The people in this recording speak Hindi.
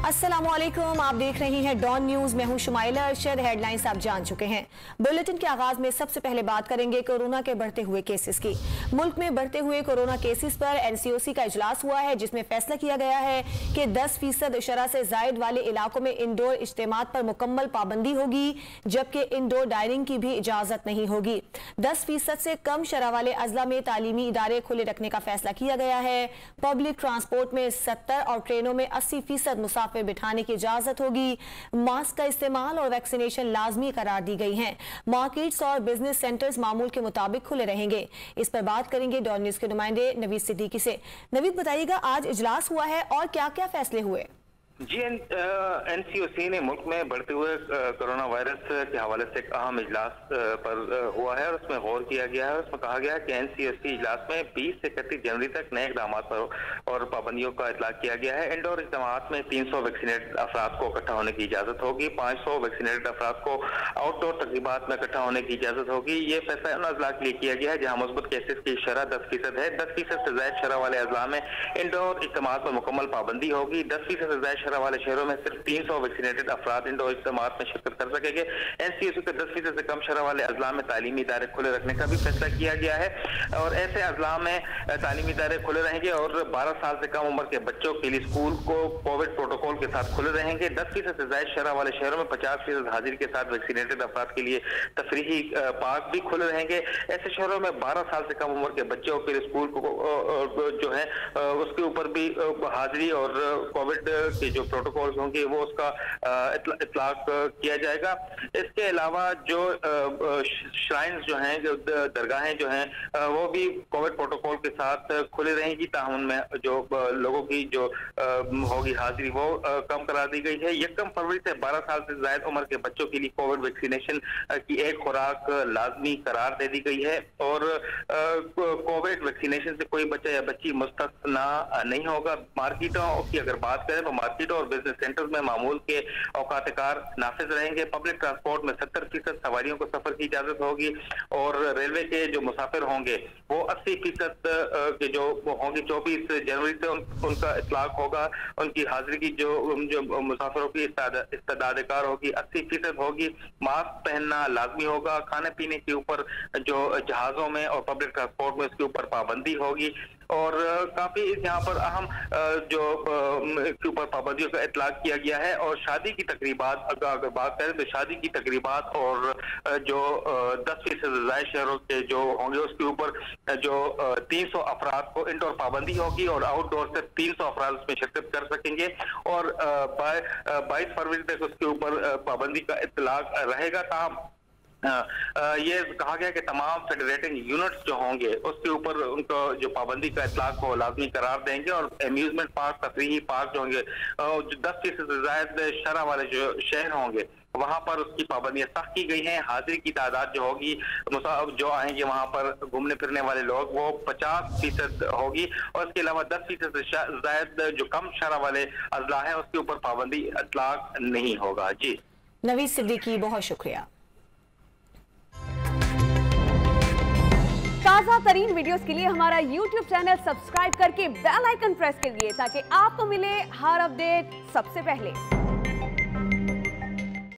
अस्सलामुअलैकुम, आप देख रही हैं डॉन न्यूज। मैं हूं शुमाइला अरशद। हेडलाइंस आप जान चुके हैं। बुलेटिन के आगाज में सबसे पहले बात करेंगे कोरोना के बढ़ते हुए केसेस की। मुल्क में बढ़ते हुए कोरोना केसेस पर एनसीओसी का इजलास हुआ है, जिसमें फैसला किया गया है कि 10% शरह से जायद वाले इलाकों में इंडोर इज्तिमात पर मुकम्मल पाबंदी होगी, जबकि इंडोर डाइनिंग की भी इजाजत नहीं होगी। 10% से कम शरह वाले अजला में तालीमी इदारे खुले रखने का फैसला किया गया है। पब्लिक ट्रांसपोर्ट में 70 और ट्रेनों में 80% मुसाफिर बिठाने की इजाजत होगी। मास्क का इस्तेमाल और वैक्सीनेशन लाजमी करार दी गई है। मार्केट्स और बिजनेस सेंटर्स मामूल के मुताबिक खुले रहेंगे। इस पर बात करेंगे डॉन न्यूज के नुमाइंदे नवीद सिद्दीकी से। नवीद, बताइएगा आज इजलास हुआ है और क्या क्या फैसले हुए? जी, एनसीओसी ने मुल्क में बढ़ते हुए कोरोना वायरस के हवाले से एक अहम इजलास पर हुआ है और उसमें गौर किया गया है। उसमें कहा गया है कि एनसीओसी इजलास में 20 से 31 जनवरी तक नए इकदाम पर और पाबंदियों का इतलाक किया गया है। इंडोर इज्तिमात में 300 वैक्सीनेटेड अफराद को इकट्ठा होने की इजाजत होगी। 500 वैक्सीनेटेड अफराद को आउटडोर तकरीबात में इकट्ठा होने की इजाजत होगी। ये फैसला उन अजला के लिए किया गया है जहाँ मुस्बत केसेस की शरह 10% है। 10% से ज्यादा शरह वाले अजला में इंडोर इज्तिमात पर मुकम्मल पाबंदी होगी। 10% से ज्यादा शरह वाले शहरों में सिर्फ 300 वैक्सीनेटेड अफराद इंडोर इज्तिमात में शिरकत कर सकेंगे। एनसीओसी के 10% से कम शरह वाले अजला में तालीमी इदारे खुले रखने का भी फैसला किया गया है और ऐसे अजला में तालीमी इदारे खुले रहेंगे और 12 साल से कम उम्र के बच्चों के लिए स्कूल को कोविड प्रोटोकॉल के साथ खुले रहेंगे। 10% से ज्यादा शरह वाले शहरों में 50% हाजिरी के साथ वैक्सीनेटेड अफराद के लिए तफरीही पार्क भी खुले रहेंगे। ऐसे शहरों में 12 साल से कम उम्र के बच्चों के लिए स्कूल को जो है उसके ऊपर भी हाजिरी और कोविड के जो प्रोटोकॉल होंगे वो उसका इतलाक किया जाएगा। इसके अलावा जो श्राइन्स जो हैं, जो दरगाहें जो हैं, वो भी कोविड प्रोटोकॉल के साथ खुले रहेंगी। ताहम में जो लोगों की जो होगी हाजिरी वो कम करा दी गई है। 1 फरवरी से 12 साल से ज्यादा उम्र के बच्चों के लिए कोविड वैक्सीनेशन की एक खुराक लाजमी करार दे दी गई है और कोविड वैक्सीनेशन से कोई बच्चा या बच्ची मुस्तस्ना नहीं होगा। मार्केटों की अगर बात करें तो मार्केटों और बिजनेस सेंटर्स में मामूल के औकात कार नाफिज रहेंगे। पब्लिक ट्रांसपोर्ट में 70% सवारियों को सफर की इजाजत होगी और रेलवे के जो मुसाफिर होंगे वो 80% के जो होंगे 24 जनवरी से उनका इतलाक होगा। उनकी हाजिरी की जो मुसाफिरों की इस्तादाद कार होगी 80% होगी। मास्क पहनना लाजमी होगा। खाने पीने के ऊपर जो जहाजों में और पब्लिक ट्रांसपोर्ट में उसके ऊपर पाबंदी होगी और काफी यहाँ पर अहम जो के ऊपर पाबंदियों का इतलाक किया गया है। और शादी की तकरीबात अगर बात करें तो शादी की तकरीबात और जो 10% से ज्यादा शहरों के जो होंगे उसके ऊपर जो 300 अफराद को इंडोर पाबंदी होगी और आउटडोर से 300 अफराद उसमें शिरकत कर सकेंगे और 22 फरवरी तक उसके ऊपर पाबंदी का इतलाक रहेगा। ताहम ये कहा गया कि तमाम फेडरेटिंग यूनिट्स जो होंगे उसके ऊपर उनको जो पाबंदी का इतलाक को लाजमी करार देंगे और अम्यूजमेंट पार्क, तफरीही पार्क जो होंगे, जो 10% से ज्यादा शरह वाले जो शहर होंगे वहां पर उसकी पाबंदियां सख्त की गई हैं। हाजिरी की तादाद जो होगी जो आएंगे वहां पर घूमने फिरने वाले लोग वो 50% होगी और इसके अलावा 10% से ज्यादा जो कम शरह वाले अजला है उसके ऊपर पाबंदी इतलाक नहीं होगा। जी नवीद सिद्दीकी, बहुत शुक्रिया। ताज़ा तरीन वीडियोस के लिए हमारा YouTube चैनल सब्सक्राइब करके बेल आइकन प्रेस करिए ताकि आपको मिले हर अपडेट सबसे पहले।